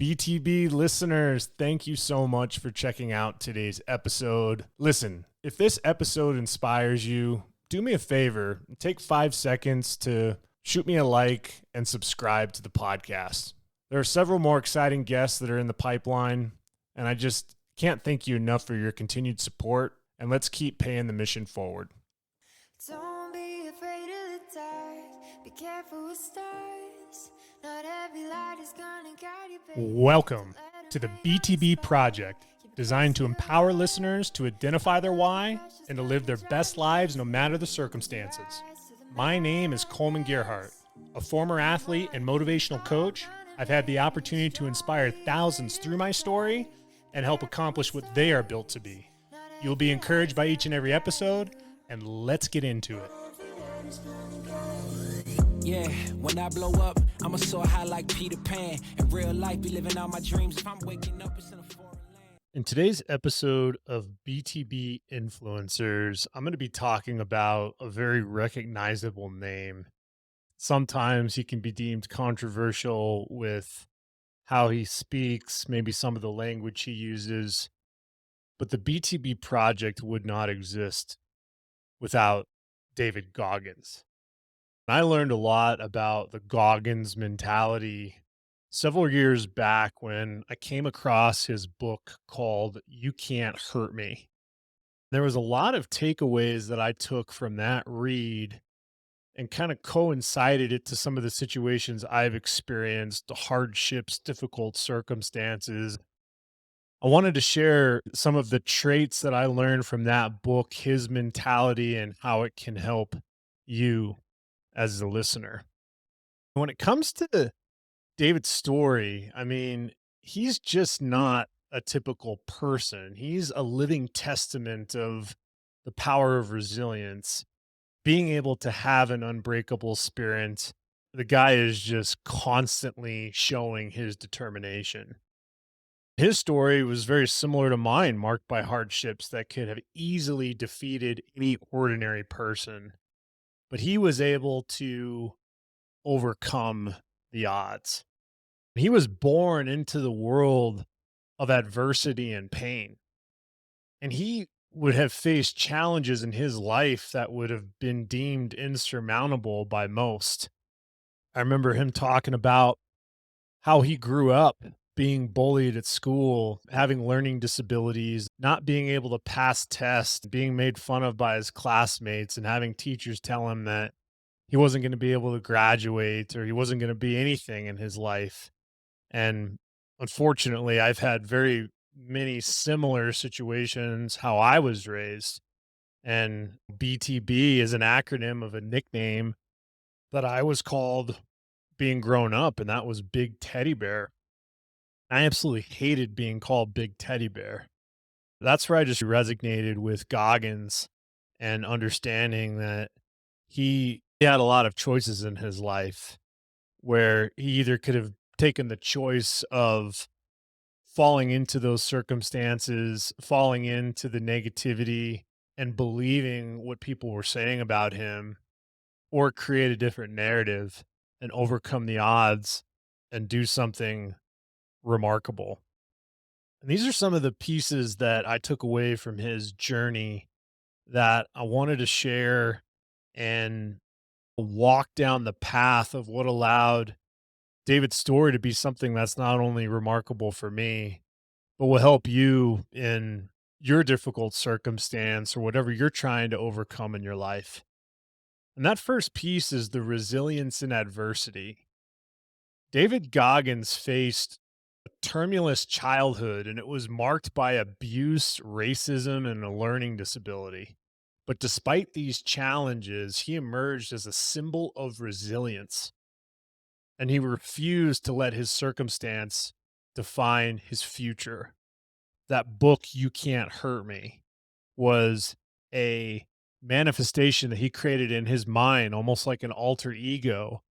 BTB listeners, thank you so much for checking out today's episode. Listen, if this episode inspires you, do me a favor, take 5 seconds to shoot me a like and subscribe to the podcast. There are several more exciting guests that are in the pipeline, and I just can't thank you enough for your continued support, and let's keep paying the mission forward. Don't be afraid of the dark. Be careful with stars. Not every light is gonna guide you, baby. Welcome to the BTB Project, designed to empower listeners to identify their why and to live their best lives no matter the circumstances. My name is Kollman Gearhart, a former athlete and motivational coach. I've had the opportunity to inspire thousands through my story and help accomplish what they are built to be. You'll be encouraged by each and every episode, and let's get into it. Yeah, when I blow up, I'ma soar high like Peter Pan. In real life, be living out my dreams. If I'm waking up, it's in a foreign land. In today's episode of BTB Influencers, I'm going to be talking about a very recognizable name. Sometimes he can be deemed controversial with how he speaks, maybe some of the language he uses, but the BTB project would not exist without David Goggins. I learned a lot about the Goggins mentality several years back when I came across his book called You Can't Hurt Me. There was a lot of takeaways that I took from that read and kind of coincided it to some of the situations I've experienced, the hardships, difficult circumstances. I wanted to share some of the traits that I learned from that book, his mentality, and how it can help you as a listener. When it comes to David's story, I mean, he's just not a typical person. He's a living testament of the power of resilience, being able to have an unbreakable spirit. The guy is just constantly showing his determination. His story was very similar to mine, marked by hardships that could have easily defeated any ordinary person. But he was able to overcome the odds. He was born into the world of adversity and pain. And he would have faced challenges in his life that would have been deemed insurmountable by most. I remember him talking about how he grew up being bullied at school, having learning disabilities, not being able to pass tests, being made fun of by his classmates, and having teachers tell him that he wasn't going to be able to graduate or he wasn't going to be anything in his life. And unfortunately, I've had very many similar situations how I was raised. And BTB is an acronym of a nickname that I was called being grown up, and that was Big Teddy Bear. I absolutely hated being called Big Teddy Bear. That's where I just resonated with Goggins and understanding that he had a lot of choices in his life where he either could have taken the choice of falling into those circumstances, falling into the negativity and believing what people were saying about him, or create a different narrative and overcome the odds and do something remarkable. And these are some of the pieces that I took away from his journey that I wanted to share and walk down the path of what allowed David's story to be something that's not only remarkable for me, but will help you in your difficult circumstance or whatever you're trying to overcome in your life. And that first piece is the resilience in adversity. David Goggins faced a tumultuous childhood, and it was marked by abuse, racism, and a learning disability. But despite these challenges, he emerged as a symbol of resilience, and he refused to let his circumstance define his future. That book, You Can't Hurt Me, was a manifestation that he created in his mind, almost like an alter ego,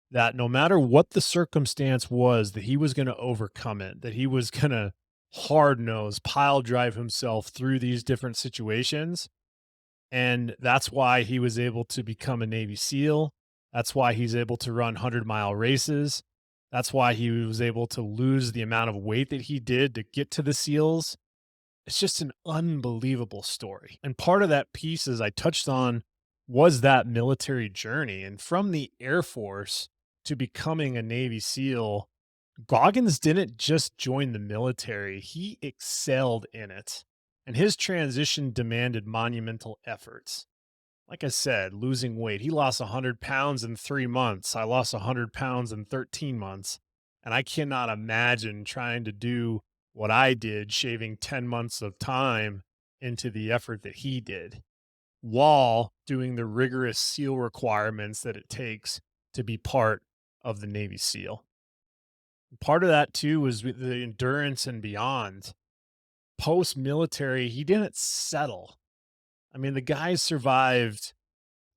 that no matter what the circumstance was, that he was going to overcome it, that he was going to hard nose, pile drive himself through these different situations. And that's why he was able to become a Navy SEAL. That's why he's able to run 100-mile races. That's why he was able to lose the amount of weight that he did to get to the SEALs. It's just an unbelievable story. And part of that piece, as I touched on, was that military journey. And from the Air Force to becoming a Navy SEAL, Goggins didn't just join the military, he excelled in it. And his transition demanded monumental efforts. Like I said, losing weight. He lost 100 pounds in 3 months. I lost 100 pounds in 13 months. And I cannot imagine trying to do what I did, shaving 10 months of time into the effort that he did while doing the rigorous SEAL requirements that it takes to be part of the Navy SEAL. Part of that too was with the endurance and beyond. Post military, he didn't settle. I mean, the guy survived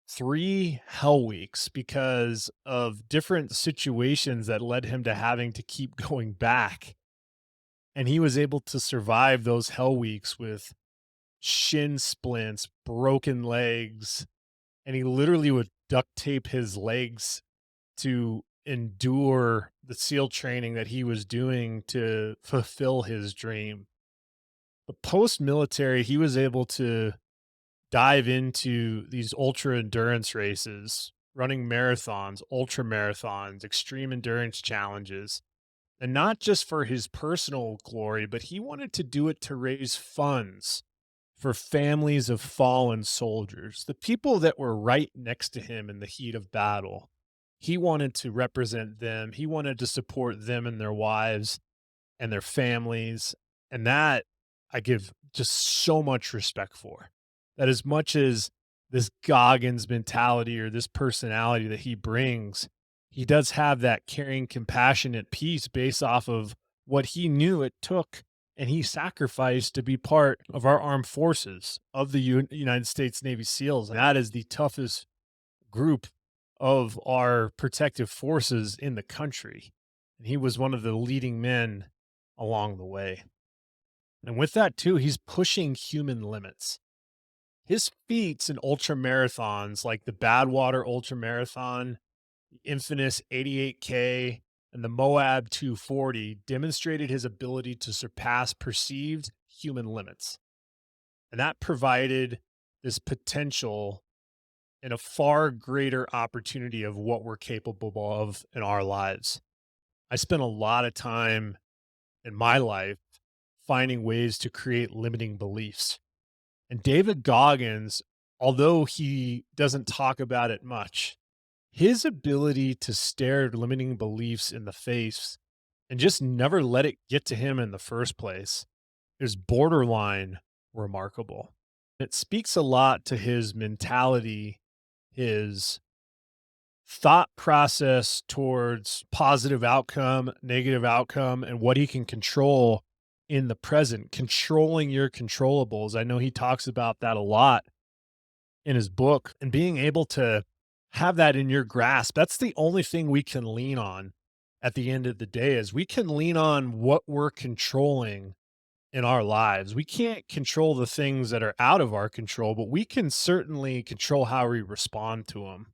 3 hell weeks because of different situations that led him to having to keep going back. And he was able to survive those hell weeks with shin splints, broken legs, and he literally would duct tape his legs to endure the SEAL training that he was doing to fulfill his dream. But post military, he was able to dive into these ultra endurance races, running marathons, ultra marathons, extreme endurance challenges, and not just for his personal glory, but he wanted to do it to raise funds for families of fallen soldiers, the people that were right next to him in the heat of battle. He wanted to represent them. He wanted to support them and their wives and their families. And that I give just so much respect for. That as much as this Goggins mentality or this personality that he brings, he does have that caring, compassionate piece based off of what he knew it took and he sacrificed to be part of our armed forces of the United States Navy SEALs. And that is the toughest group of our protective forces in the country. And he was one of the leading men along the way. And with that too, he's pushing human limits. His feats in ultra marathons like the Badwater Ultra Marathon, the infamous 88K, and the Moab 240 demonstrated his ability to surpass perceived human limits. And that provided this potential and a far greater opportunity of what we're capable of in our lives. I spent a lot of time in my life finding ways to create limiting beliefs. And David Goggins, although he doesn't talk about it much, his ability to stare limiting beliefs in the face and just never let it get to him in the first place is borderline remarkable. It speaks a lot to his mentality, his thought process towards positive outcome, negative outcome, and what he can control in the present, controlling your controllables. I know he talks about that a lot in his book and being able to have that in your grasp. That's the only thing we can lean on at the end of the day is we can lean on what we're controlling in our lives. We can't control the things that are out of our control, but we can certainly control how we respond to them.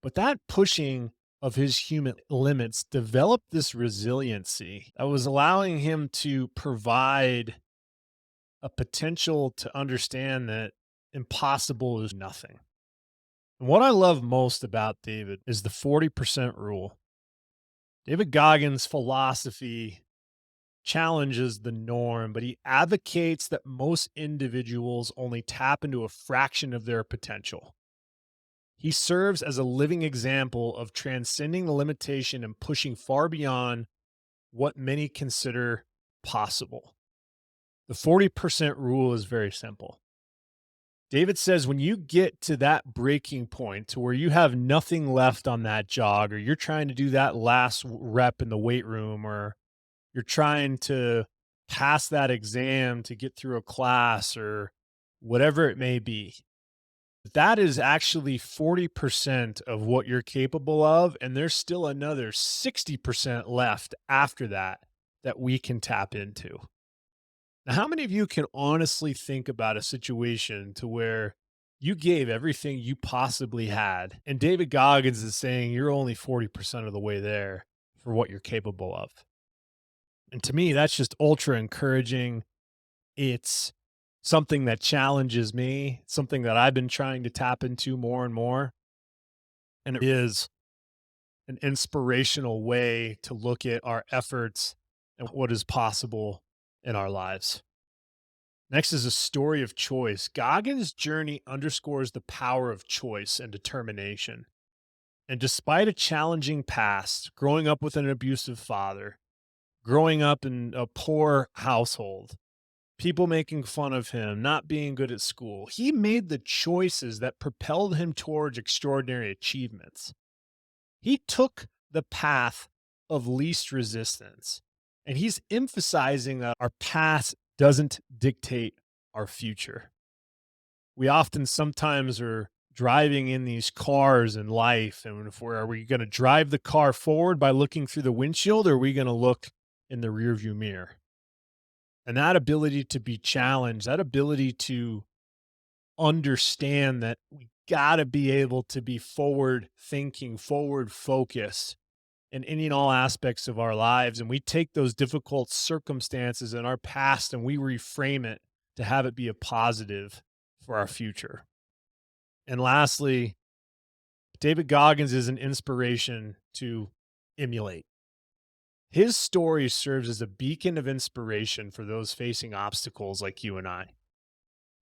But that pushing of his human limits developed this resiliency that was allowing him to provide a potential to understand that impossible is nothing. And what I love most about David is the 40% rule. David Goggins' philosophy challenges the norm, but he advocates that most individuals only tap into a fraction of their potential. He serves as a living example of transcending the limitation and pushing far beyond what many consider possible. The 40% rule is very simple. David says when you get to that breaking point to where you have nothing left on that jog, or you're trying to do that last rep in the weight room, or you're trying to pass that exam to get through a class or whatever it may be, that is actually 40% of what you're capable of. And there's still another 60% left after that that we can tap into. Now, how many of you can honestly think about a situation to where you gave everything you possibly had? And David Goggins is saying you're only 40% of the way there for what you're capable of. And to me, that's just ultra encouraging. It's something that challenges me, something that I've been trying to tap into more and more. And it is an inspirational way to look at our efforts and what is possible in our lives. Next is a story of choice. Goggins' journey underscores the power of choice and determination. And despite a challenging past, growing up with an abusive father, growing up in a poor household, people making fun of him, not being good at school, he made the choices that propelled him towards extraordinary achievements. He took the path of least resistance. And he's emphasizing that our past doesn't dictate our future. We often sometimes are driving in these cars in life. And if are we going to drive the car forward by looking through the windshield, or are we going to look in the rearview mirror? And that ability to be challenged, that ability to understand that we got to be able to be forward thinking, forward focused in any and all aspects of our lives. And we take those difficult circumstances in our past and we reframe it to have it be a positive for our future. And lastly, David Goggins is an inspiration to emulate. His story serves as a beacon of inspiration for those facing obstacles like you and I.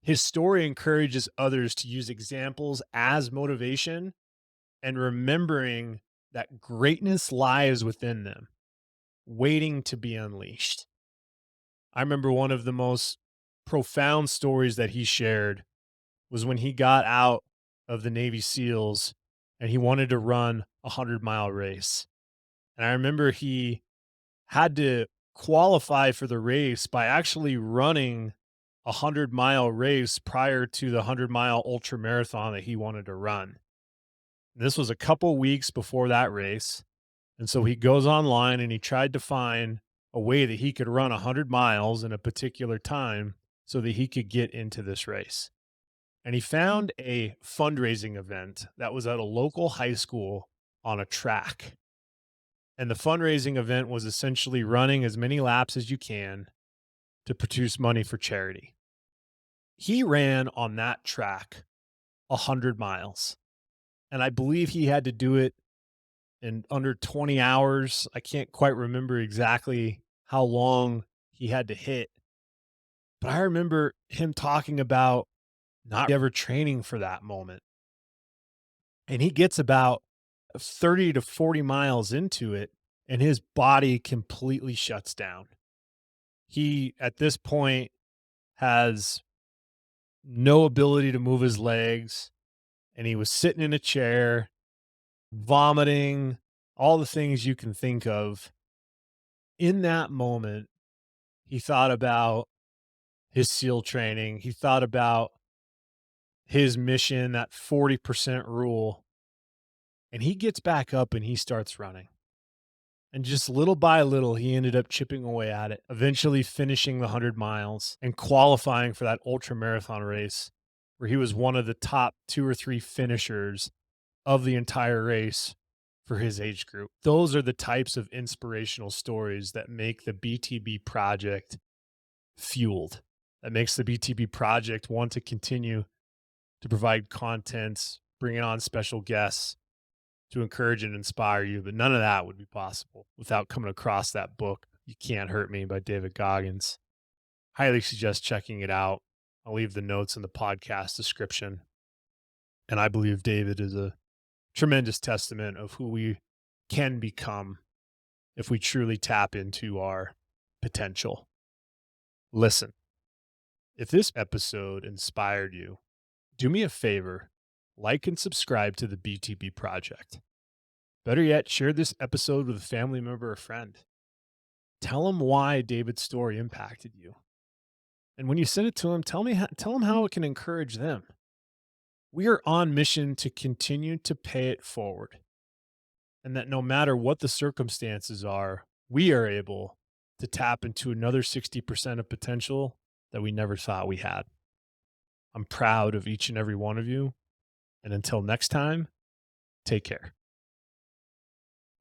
His story encourages others to use examples as motivation and remembering that greatness lies within them, waiting to be unleashed. I remember one of the most profound stories that he shared was when he got out of the Navy SEALs and he wanted to run a 100-mile race. And I remember he had to qualify for the race by actually running a 100-mile race prior to the 100-mile ultra marathon that he wanted to run. This was a couple weeks before that race. And so he goes online and he tried to find a way that he could run 100 miles in a particular time so that he could get into this race. And he found a fundraising event that was at a local high school on a track. And the fundraising event was essentially running as many laps as you can to produce money for charity. He ran on that track 100 miles. And I believe he had to do it in under 20 hours. I can't quite remember exactly how long he had to hit. But I remember him talking about not ever training for that moment. And he gets about 30 to 40 miles into it, and his body completely shuts down. He, at this point, has no ability to move his legs, and he was sitting in a chair, vomiting, all the things you can think of. In that moment, he thought about his SEAL training. He thought about his mission, that 40% rule. And he gets back up and he starts running. And just little by little, he ended up chipping away at it, eventually finishing the 100 miles and qualifying for that ultra marathon race, where he was one of the top 2 or 3 finishers of the entire race for his age group. Those are the types of inspirational stories that make the BTB project fueled, that makes the BTB project want to continue to provide content, bringing on special guests to encourage and inspire you. But none of that would be possible without coming across that book, You Can't Hurt Me by David Goggins. Highly suggest checking it out. I'll leave the notes in the podcast description. And I believe David is a tremendous testament of who we can become if we truly tap into our potential. Listen, if this episode inspired you, do me a favor, like and subscribe to the BTB project. Better yet, share this episode with a family member or friend. Tell them why David's story impacted you. And when you send it to them, tell them how it can encourage them. We are on mission to continue to pay it forward. And that no matter what the circumstances are, we are able to tap into another 60% of potential that we never thought we had. I'm proud of each and every one of you. And until next time, take care.